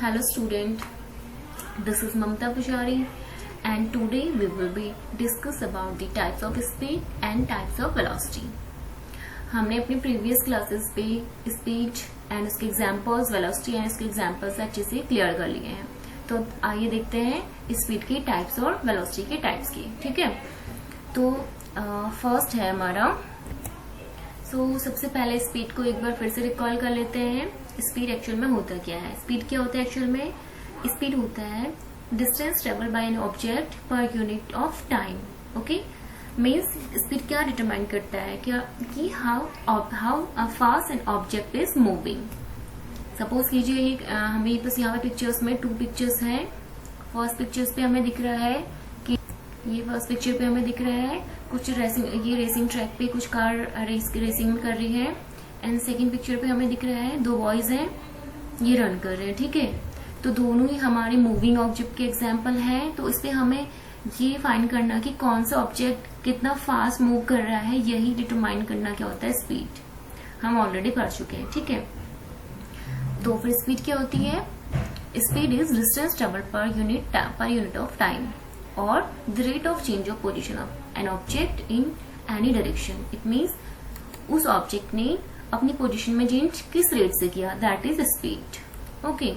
Hello student, this is Mamta Pujari and today we will be discuss about the types of speed and types of velocity. हमने अपनी previous classes पे speed and उसके examples, velocity and उसके examples अच्छे से clear कर लिए हैं. तो आइए देखते हैं स्पीड के टाइप्स और वेलोसिटी के टाइप्स की. ठीक है, तो फर्स्ट है हमारा. सबसे पहले स्पीड को एक बार फिर से रिकॉल कर लेते हैं. स्पीड एक्चुअल में होता क्या है? स्पीड क्या होता है एक्चुअल में? स्पीड होता है distance travel by an object पर unit of time. Okay, means speed क्या डिटरमाइन करता है कि how fast an object is moving. Suppose कीजिए हमें बस यहाँ पे पिक्चर्स में 2 पिक्चर्स हैं. फर्स्ट पिक्चर्स पे हमें दिख रहा है कि ये फर्स्ट पिक्चर पे हमें दिख रहा है कुछ रेसिंग ट्रैक पे कुछ कार रेसिंग कर रही है. एंड सेकंड पिक्चर पे हमें दिख रहा है 2 बॉयज हैं, ये रन कर रहे हैं. ठीक है, तो दोनों ही हमारे मूविंग ऑब्जेक्ट के एग्जांपल हैं. तो इससे हमें ये फाइंड करना कि कौन सा ऑब्जेक्ट कितना फास्ट मूव कर रहा है, यही डिटरमाइन करना क्या होता है स्पीड. हम ऑलरेडी पढ़ चुके हैं. ठीक है, तो फिर स्पीड क्या होती है? Speed is distance travel per unit of time और the rate of change of position of an object in any direction. It means उस ऑब्जेक्ट ने अपनी पोजीशन में चेंज किस रेट से किया, दैट इज स्पीड. ओके,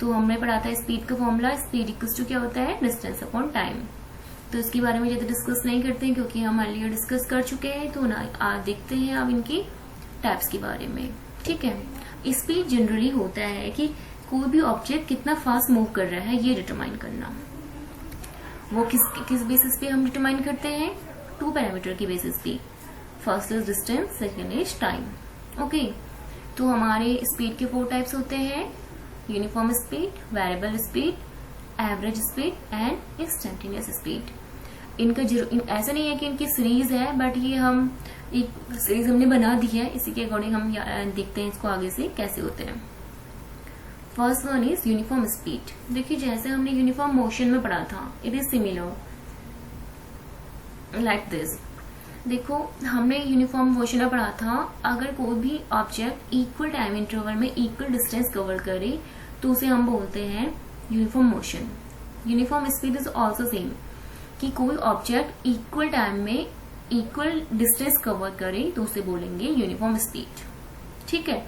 तो हमने पढ़ा था स्पीड का फॉर्मूला. स्पीड इक्वल्स टू क्या होता है? Distance upon time. तो इसके बारे में ज्यादा डिस्कस नहीं करते हैं क्योंकि हम अर्लियर डिस्कस कर चुके हैं. तो ना आज देखते हैं अब इनकी टाइप्स के बारे में. ठीक है, स्पीड जनरली होता है कि कोई भी ऑब्जेक्ट कितना फास्ट मूव कर रहा है ये डिटरमाइन करना. वो किस बेसिस पे हम डिटरमाइन करते हैं? 2 पैरामीटर की बेसिस पे. First is distance, second is time. Okay, तो हमारे स्पीड के 4 टाइप्स होते हैं: uniform speed, variable speed, average speed and instantaneous speed. इनका ऐसा नहीं है कि इनकी सीरीज है, बट ये हम एक सीरीज हमने बना दी है. इसी के अकॉर्डिंग हम देखते हैं इसको आगे से कैसे होते हैं. First one is uniform speed. देखिए जैसे हमने यूनिफॉर्म मोशन में पढ़ा था, it is similar like this. देखो हमने यूनिफॉर्म मोशन में पढ़ा था, अगर कोई भी ऑब्जेक्ट इक्वल टाइम इंटरवल में इक्वल डिस्टेंस कवर करे तो उसे हम बोलते हैं uniform motion. Uniform speed is also same, कि कोई ऑब्जेक्ट इक्वल टाइम में इक्वल डिस्टेंस कवर करे तो उसे बोलेंगे यूनिफॉर्म स्पीड. ठीक है,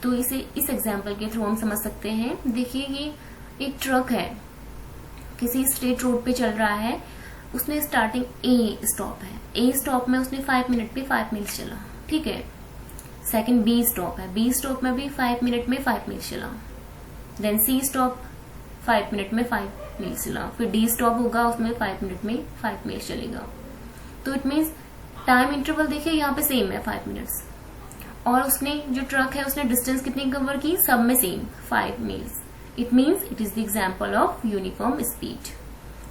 तो इसे इस एग्जाम्पल के थ्रू हम समझ सकते हैं. देखिए ये एक ट्रक है, किसी स्ट्रेट रोड पे चल रहा है. उसने स्टार्टिंग ए स्टॉप है, ए स्टॉप में उसने 5 मिनट पे 5 मील्स चला. ठीक है, सेकंड बी स्टॉप है, बी स्टॉप में भी 5 मिनट में 5 मील्स चला. देन सी स्टॉप 5 मिनट में 5 मील्स चला. फिर डी स्टॉप होगा, उसमें 5 मिनट में 5 मील्स चलेगा. तो इट मीन्स टाइम इंटरवल देखिए यहाँ पे सेम है 5 मिनट्स. और उसने जो ट्रक है उसने डिस्टेंस कितनी कवर की? सब में same 5 meals. It means it is the example of uniform speed.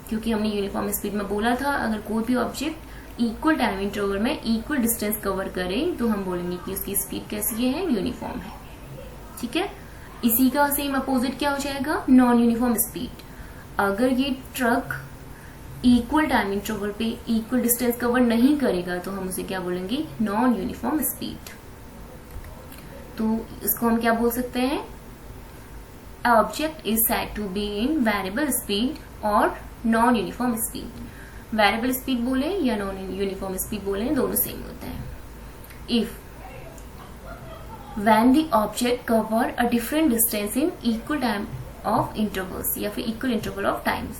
क्योंकि हमने यूनिफॉर्म स्पीड में बोला था अगर कोई भी ऑब्जेक्ट इक्वल टाइम इंटरवल में इक्वल डिस्टेंस कवर करे तो हम बोलेंगे कि उसकी स्पीड कैसी है? यूनिफॉर्म है. ठीक है, इसी का सेम अपोजिट क्या हो जाएगा? Non uniform speed. अगर ये ट्रक इक्वल टाइम इंटरवल पे इक्वल डिस्टेंस कवर नहीं करेगा तो हम उसे क्या बोलेंगे? Non uniform speed. तो इसको हम क्या बोल सकते हैं? Object is said to be in variable speed और non uniform speed. Variable speed बोले या नॉन यूनिफॉर्म स्पीड बोले, दोनों सेम होता है. If when the object cover a different distance in equal time of intervals या फिर equal interval of times.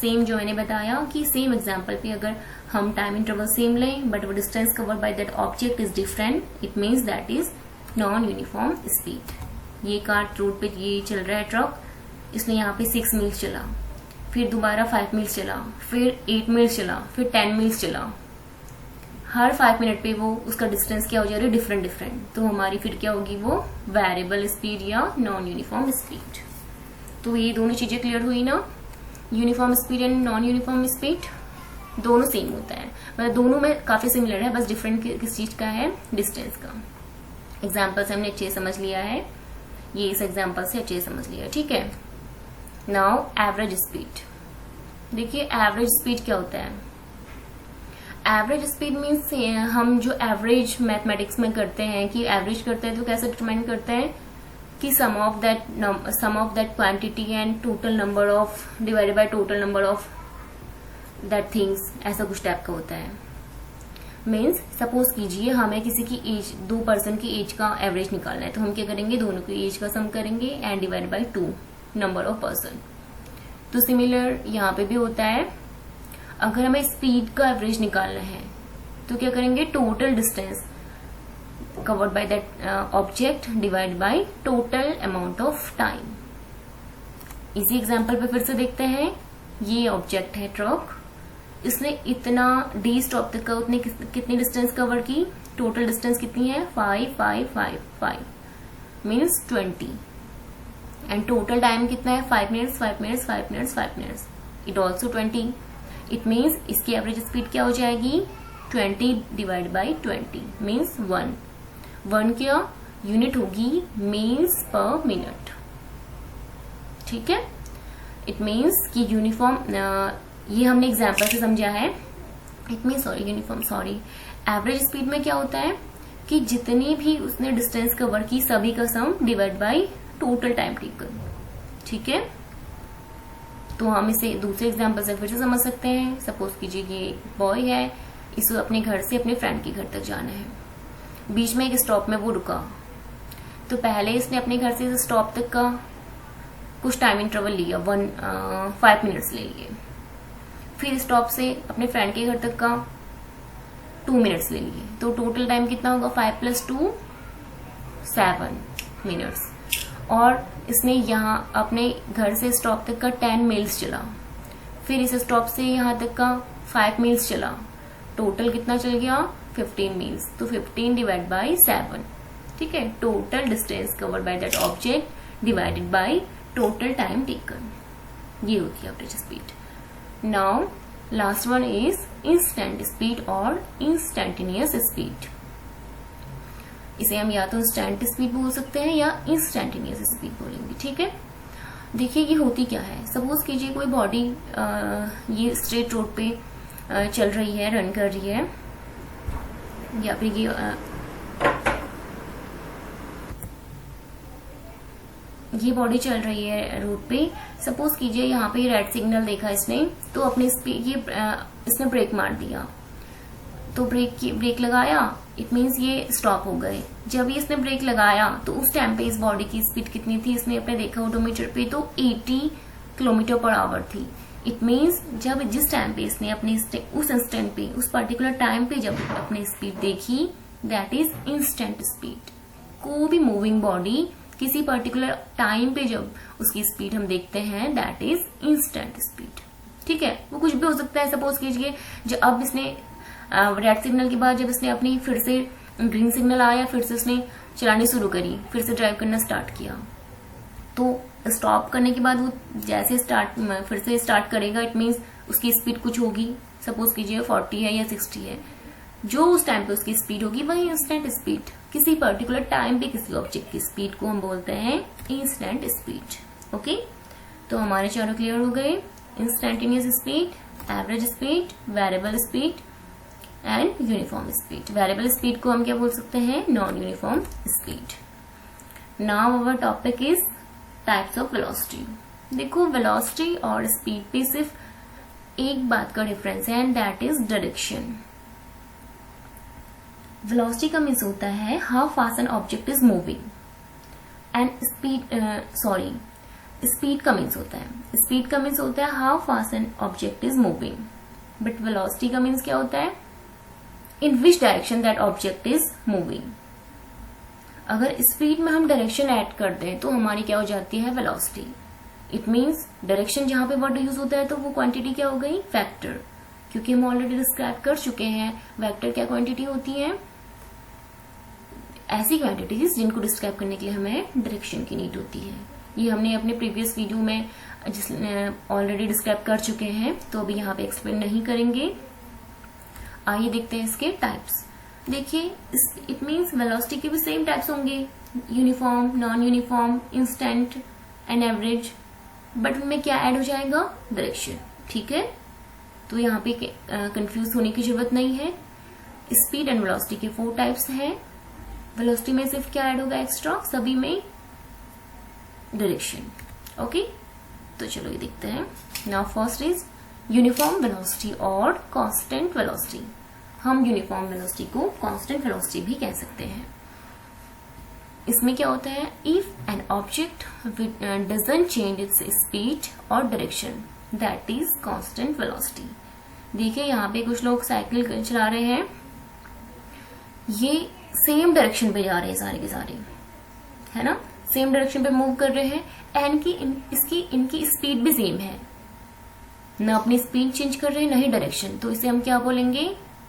Same जो मैंने बताया कि सेम एग्जांपल पे अगर हम टाइम इंटरवल सेम लें बट वो distance covered by that object is different, it means that is non uniform speed. ये कार रोड पे ये चल रहा है ट्रक, इसने यहाँ पे 6 मील्स चला, फिर दोबारा 5 मील्स चला, फिर 8 मील्स चला, फिर 10 मील्स चला. हर 5 मिनट पे वो उसका डिस्टेंस क्या हो जा रहा है? डिफरेंट. तो हमारी फिर क्या होगी? वो वेरिएबल स्पीड या नॉन यूनिफॉर्म स्पीड. तो ये दोनों चीजें क्लियर हुई ना? Uniform speed and non uniform speed दोनों सेम होता है, मतलब दोनों में काफी सिमिलर है, बस डिफरेंट किस चीज का है? डिस्टेंस का. एग्जाम्पल से हमने अच्छे से समझ लिया है, ये इस एग्जाम्पल से अच्छे से समझ लिया. ठीक है, नाउ एवरेज स्पीड. देखिए एवरेज स्पीड क्या होता है? एवरेज स्पीड मीन्स हम जो एवरेज मैथमेटिक्स में करते हैं कि एवरेज करते हैं तो कैसे डिटरमाइन करते हैं कि sum of that quantity and total number of divided by total number of that things, ऐसा कुछ टाइप का होता है। मीन्स सपोज कीजिए हमें किसी की एज, 2 पर्सन की एज का एवरेज निकालना है, तो हम क्या करेंगे, दोनों की एज का सम करेंगे and divide by 2 number of person. तो सिमिलर यहाँ पे भी होता है। अगर हमें स्पीड का एवरेज निकालना है तो क्या करेंगे, total distance covered by that object divide by total amount of time. इसी एग्जांपल पे फिर से देखते हैं। ये ऑब्जेक्ट है ट्रक, इसने इतना डी स्टॉप तक का उतने कितनी डिस्टेंस कवर की, टोटल डिस्टेंस कितनी है 5 5 5 5 मीन्स 20 एंड टोटल टाइम कितना है 5 minutes 5 minutes 5 minutes 5 minutes, it also 20। It means इसकी एवरेज स्पीड क्या हो जाएगी, 20 डिवाइड बाई 20 मीन्स 1 क्या यूनिट होगी, मीन्स पर मिनट। ठीक है, इट मीन्स कि यूनिफॉर्म, ये हमने एग्जाम्पल से समझा है। इट मीन एवरेज स्पीड में क्या होता है कि जितनी भी उसने डिस्टेंस कवर की सभी का sum divide by total time taken. ठीक है, तो हम इसे दूसरे एग्जाम्पल से फिर से समझ सकते हैं। सपोज कीजिए ये एक बॉय है, इसे अपने घर से अपने फ्रेंड के घर तक जाना है, बीच में एक स्टॉप में वो रुका, तो पहले इसने अपने घर से स्टॉप तक का कुछ टाइम इंटरवल लिया, 5 मिनट्स ले लिए। फिर स्टॉप से अपने फ्रेंड के घर तक का 2 मिनट्स ले लिए, तो टोटल टाइम कितना होगा, 5 + 2 7 मिनट्स। और इसने यहाँ अपने घर से स्टॉप तक का 10 मील्स चला, फिर इस स्टॉप से यहाँ तक का 5 मील्स चला, टोटल कितना चल गया 15 मील्स, तो 15 डिवाइड बाई 7। ठीक है, total distance covered by that object divided by total time taken, ये होती है average speed. Now last one is instant speed और इंस्टेंटेनियस स्पीड। इसे हम या तो इंस्टेंट स्पीड बोल सकते हैं या इंस्टेंटेनियस स्पीड बोलेंगे। ठीक है, देखिए ये होती क्या है। सपोज कीजिए कोई बॉडी ये स्ट्रेट रोड पे चल रही है, रन कर रही है, या फिर ये बॉडी चल रही है रोड पे। सपोज कीजिए यहाँ पे रेड सिग्नल देखा इसने, तो अपनी स्पीड इसने ब्रेक मार दिया, तो ब्रेक लगाया, इट मीन्स ये स्टॉप हो गए। जब ये इसने ब्रेक लगाया तो उस टाइम पे इस बॉडी की स्पीड कितनी थी, इसने अपने देखा ओडोमीटर पे, तो 80 km/h थी। इट मीन्स जब जिस टाइम पे इसने अपनी उस इंस्टेंट पे, उस पर्टिकुलर टाइम पे जब अपनी स्पीड देखी, दैट इज इंस्टेंट स्पीड। कोई भी मूविंग बॉडी किसी पर्टिकुलर टाइम पे जब उसकी स्पीड हम देखते हैं, दैट इज इंस्टेंट स्पीड। ठीक है, वो कुछ भी हो सकता है। सपोज कीजिए जब अब इसने रेड सिग्नल के बाद जब इसने अपनी फिर से ग्रीन सिग्नल आया, फिर से उसने चलानी शुरू करी, फिर से ड्राइव करना स्टार्ट किया, तो स्टॉप करने के बाद वो जैसे फिर से स्टार्ट करेगा, इट मीन्स उसकी स्पीड कुछ होगी। सपोज कीजिए 40 है या 60 है, जो उस टाइम पे उसकी स्पीड होगी वही इंस्टेंट स्पीड। किसी पर्टिकुलर टाइम पे किसी ऑब्जेक्ट की स्पीड को हम बोलते हैं इंस्टेंट स्पीड। ओके, तो हमारे चारों क्लियर हो गए, instantaneous speed, average speed, variable speed and uniform speed. Variable speed को हम क्या बोल सकते हैं, non uniform speed. Now our topic is types of velocity. देखो वेलोसिटी और स्पीड पे सिर्फ एक बात का डिफरेंस है and that is direction. Velocity का मीन्स होता है how fast an object is moving, and speed का मीन्स होता है how fast an object is moving, but velocity का मीन्स क्या होता है, in which direction that object is moving. अगर स्पीड में हम डायरेक्शन ऐड कर दें तो हमारी क्या हो जाती है, वेलोसिटी। इट मीन्स डायरेक्शन जहां पे वर्ड यूज होता है तो वो क्वांटिटी क्या हो गई, वेक्टर, क्योंकि हम ऑलरेडी डिस्क्राइब कर चुके हैं वेक्टर क्या क्वांटिटी होती है, ऐसी क्वांटिटीज जिनको डिस्क्राइब करने के लिए हमें डायरेक्शन की नीड होती है। ये हमने अपने प्रीवियस वीडियो में ऑलरेडी डिस्क्राइब कर चुके हैं, तो अभी यहाँ पे एक्सप्लेन नहीं करेंगे। आइए देखते हैं इसके टाइप्स। देखिए इट मीन्स वेलोसिटी के भी सेम टाइप्स होंगे, uniform, non uniform, instant and average, but उनमें क्या ऐड हो जाएगा, डायरेक्शन। ठीक है, तो यहाँ पे कंफ्यूज होने की जरूरत नहीं है। स्पीड एंड वेलोसिटी के 4 टाइप्स हैं। वेलोसिटी में सिर्फ क्या ऐड होगा एक्स्ट्रा, सभी में डायरेक्शन। ओके, तो चलो ये देखते हैं। Now first is uniform velocity और कांस्टेंट वेलोसिटी। हम यूनिफॉर्म वेलोसिटी को कांस्टेंट वेलोसिटी भी कह सकते हैं। इसमें क्या होता है, if an object doesn't change its speed और direction that is constant velocity. देखिए यहाँ पे कुछ लोग साइकिल चला रहे हैं, ये सेम डायरेक्शन पे जा रहे हैं सारे के सारे, है ना, सेम डायरेक्शन पे मूव कर रहे हैं एंड इनकी स्पीड भी सेम है, ना अपनी स्पीड चेंज कर रहे हैं ना ही डायरेक्शन। तो इसे हम क्या बोलेंगे,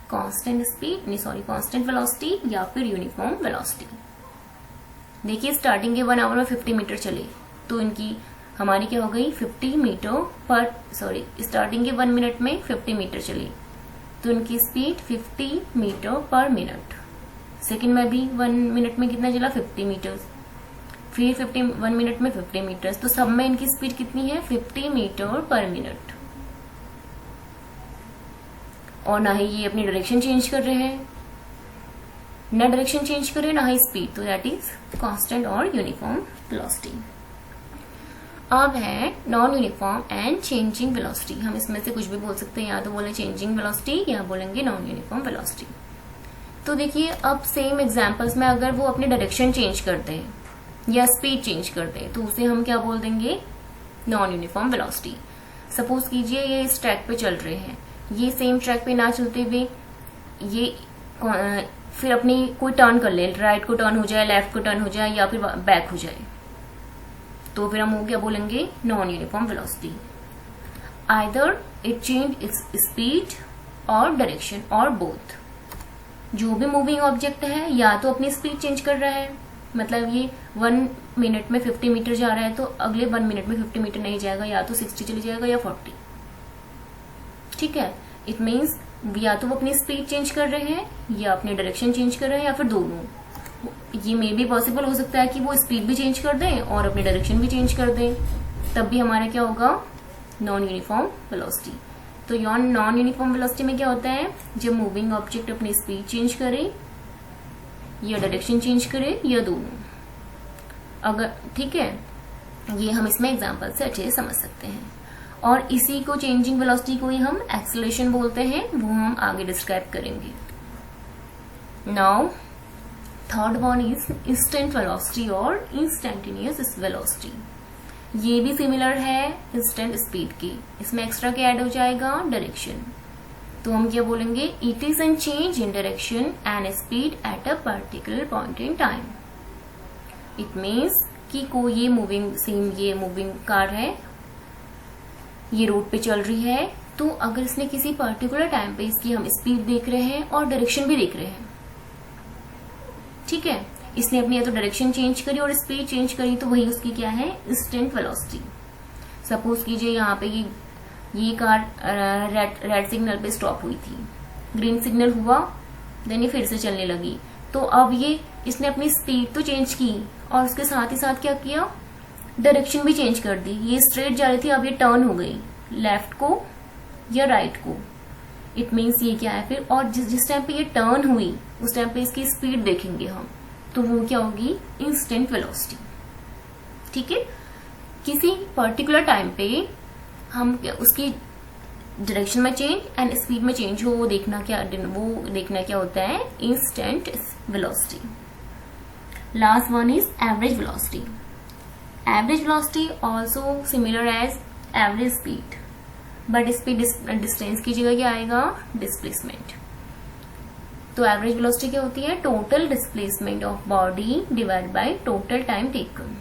कांस्टेंट स्पीड, नहीं सॉरी कांस्टेंट वेलोसिटी या फिर यूनिफॉर्म वेलोसिटी। देखिए स्टार्टिंग के 1 आवर में 50 मीटर चले तो इनकी हमारी क्या हो गई 50 मीटर पर, सॉरी स्टार्टिंग के 1 मिनट में 50 मीटर चली तो इनकी स्पीड 50 मीटर पर मिनट। सेकंड में भी 1 मिनट में कितना चला 50 मीटर, फिर 1 मिनट में 50 मीटर, तो सब में इनकी स्पीड कितनी है 50 मीटर पर मिनट। और ना ही ये अपनी डायरेक्शन चेंज कर रहे हैं, ना डायरेक्शन चेंज कर रहे हैं ना ही स्पीड, तो दैट इज कांस्टेंट और यूनिफॉर्म वेलोसिटी। अब है non uniform and changing velocity. हम इसमें से कुछ भी बोल सकते हैं, या तो बोले चेंजिंग वेलोसिटी या बोलेंगे नॉन यूनिफॉर्म वेलोसिटी। तो देखिए अब सेम एग्जांपल्स में अगर वो अपनी डायरेक्शन चेंज करते हैं या स्पीड चेंज करते हैं तो उसे हम क्या बोल देंगे, नॉन यूनिफॉर्म वेलोसिटी। सपोज कीजिए ये इस ट्रैक पे चल रहे हैं, ये सेम ट्रैक पे ना चलते हुए ये फिर अपनी कोई टर्न कर ले, राइट को टर्न हो जाए, लेफ्ट को टर्न हो जाए या फिर बैक हो जाए, तो फिर हम वो क्या बोलेंगे, non uniform velocity. Either it change its speed और डायरेक्शन और बोथ। जो भी मूविंग ऑब्जेक्ट है या तो अपनी स्पीड चेंज कर रहा है, मतलब ये 1 मिनट में 50 मीटर जा रहा है तो अगले 1 मिनट में 50 मीटर नहीं जाएगा, या तो 60 चले जाएगा या 40। ठीक है, इट मीन्स या तो वो अपनी स्पीड चेंज कर रहे हैं या अपनी डायरेक्शन चेंज कर रहे हैं या फिर दोनों। ये मे भी पॉसिबल हो सकता है कि वो स्पीड भी चेंज कर दें और अपनी डायरेक्शन भी चेंज कर दें, तब भी हमारा क्या होगा, नॉन यूनिफॉर्म वेलोसिटी। तो नॉन यूनिफॉर्म वेलोसिटी में क्या होता है, जब मूविंग ऑब्जेक्ट अपनी स्पीड चेंज करे या डायरेक्शन चेंज करे या दोनों। अगर ठीक है, ये हम इसमें एग्जांपल से अच्छे से समझ सकते हैं। और इसी को चेंजिंग वेलोसिटी को ही हम एक्सेलरेशन बोलते हैं, वो हम आगे डिस्क्राइब करेंगे। Now third one is instant velocity और इंस्टेंटेनियस वेलोसिटी। ये भी सिमिलर है इंस्टेंट स्पीड की, इसमें एक्स्ट्रा क्या ऐड हो जाएगा, डायरेक्शन। तो हम क्या बोलेंगे, it is an change in direction and speed at a particular point in time. It means कि कोई ये मूविंग कार है, ये रोड पे चल रही है, तो अगर इसने किसी पर्टिकुलर टाइम पे इसकी हम स्पीड देख रहे हैं और डायरेक्शन भी देख रहे हैं, ठीक है, इसने अपनी या तो डायरेक्शन चेंज करी और स्पीड चेंज करी, तो वही उसकी क्या है, इंस्टेंट वेलोसिटी। सपोज कीजिए यहाँ पे ये कार रेड सिग्नल पे स्टॉप हुई थी, ग्रीन सिग्नल हुआ, देन ये फिर से चलने लगी, तो अब इसने अपनी स्पीड तो चेंज की और उसके साथ ही साथ क्या किया, डायरेक्शन भी चेंज कर दी। ये स्ट्रेट जा रही थी, अब ये टर्न हो गई लेफ्ट को या राइट को। इट मीन्स ये क्या है फिर, और जिस टाइम पे ये टर्न हुई उस टाइम पे इसकी स्पीड देखेंगे हम, तो वो क्या होगी, इंस्टेंट वेलोसिटी। ठीक है, किसी पर्टिकुलर टाइम पे हम उसकी डायरेक्शन में चेंज एंड स्पीड में चेंज हो, वो देखना क्या होता है, instant velocity. Last one is average velocity. Average velocity also similar as average speed, but इस पे डिस्टेंस की जगह क्या आएगा, डिस्प्लेसमेंट। तो एवरेज वेलोसिटी क्या होती है, total displacement of body divide by total time taken.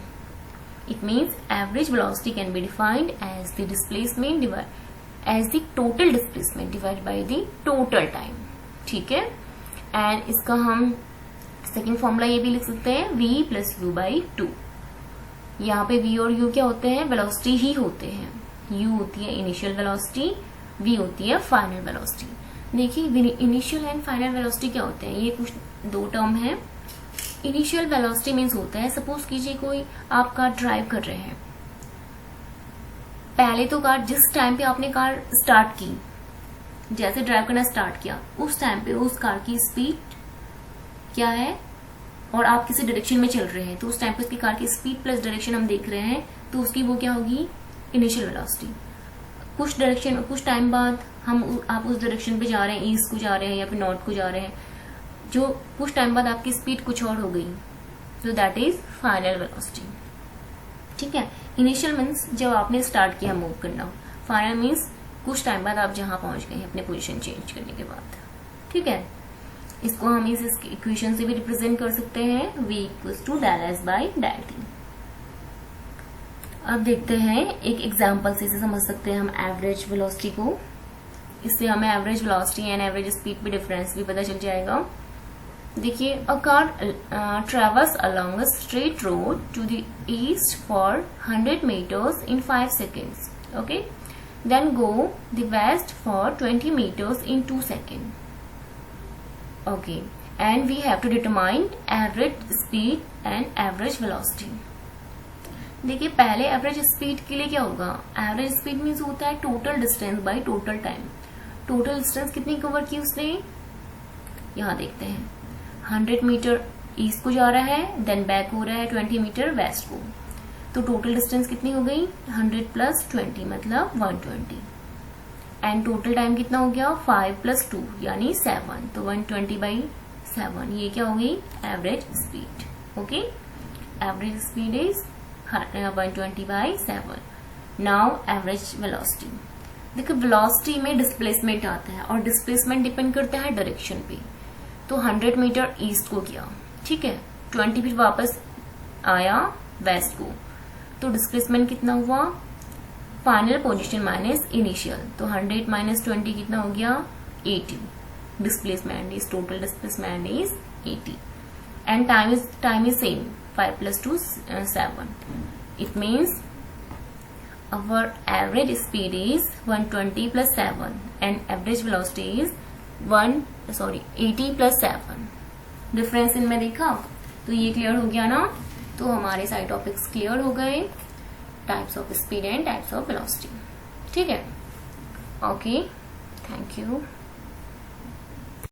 It means average velocity can be defined as the displacement as the total displacement divide by the total time. ठीक है, and इसका हम second formula ये भी लिख सकते हैं, v plus you by 2। यहाँ पे v और u क्या होते हैं, वेलोसिटी ही होते हैं। u होती है इनिशियल वेलोसिटी, v होती है फाइनल वेलोसिटी। देखिए इनिशियल एंड फाइनल वेलोसिटी क्या होते हैं, ये कुछ दो टर्म है। इनिशियल वेलोसिटी मीन्स होता है, सपोज कीजिए कोई आप कार ड्राइव कर रहे हैं, पहले तो जिस टाइम पे आपने कार स्टार्ट की, जैसे ड्राइव करना स्टार्ट किया, उस टाइम पे उस कार की स्पीड क्या है, और आप किसी डायरेक्शन में चल रहे हैं, तो उस टाइम पर उसकी कार की स्पीड प्लस डायरेक्शन हम देख रहे हैं, तो उसकी वो क्या होगी, इनिशियल वेलोसिटी। कुछ टाइम बाद आप उस डायरेक्शन पे जा रहे हैं, ईस्ट को जा रहे हैं या फिर नॉर्थ को जा रहे हैं, जो कुछ टाइम बाद आपकी स्पीड कुछ और हो गई, तो दैट इज फाइनल वेलोसिटी। ठीक है, इनिशियल मीन्स जब आपने स्टार्ट किया मूव करना, फाइनल मीन्स कुछ टाइम बाद आप जहां पहुंच गए हैं अपने पोजीशन चेंज करने के बाद। ठीक है, इसको हम इस इक्वेशन से भी रिप्रेजेंट कर सकते हैं, v equals to del S by del T. अब देखते हैं एक एग्जाम्पल से इसे समझ सकते हैं हम एवरेज वेलोसिटी को। इससे हमें average velocity and average speed पे डिफरेंस भी पता चल जाएगा। देखिए, a car travels along a straight road to the east for 100 meters in 5 seconds. Okay, then go the west for 20 meters in 2 seconds. Okay, and we have to determine average speed and average velocity. देखिए, पहले average speed के लिए क्या होगा, average speed means होता है total distance by total time. Total distance कितनी cover की उसने, यहाँ देखते हैं 100 मीटर ईस्ट को जा रहा है, देन बैक हो रहा है 20 मीटर वेस्ट को, तो टोटल डिस्टेंस कितनी हो गई, 100 प्लस 20 मतलब 120। एंड टोटल टाइम कितना हो गया, 5 प्लस 2 यानी 7, तो 120/7, ये क्या हो गई, average speed. Okay, average speed is 120/7। Now average velocity. देखो, वेलोसिटी में डिस्प्लेसमेंट आता है और डिस्प्लेसमेंट डिपेंड करता है डायरेक्शन पे। तो 100 मीटर ईस्ट को गया, ठीक है, 20 फिर वापस आया वेस्ट को, तो डिस्प्लेसमेंट कितना हुआ, फाइनल पोजीशन माइनस इनिशियल, तो 100 माइनस 20 कितना हो गया, 80। Displacement is total displacement is 80 and time is same, 5 plus 2 7. It means our average speed is 120 plus 7 and average velocity is 80 plus 7. Difference इनमें देखा, तो ये क्लियर हो गया ना। तो हमारे सारे टॉपिक्स क्लियर हो गए, types of speed and types of velocity. ठीक है, ओके, थैंक यू।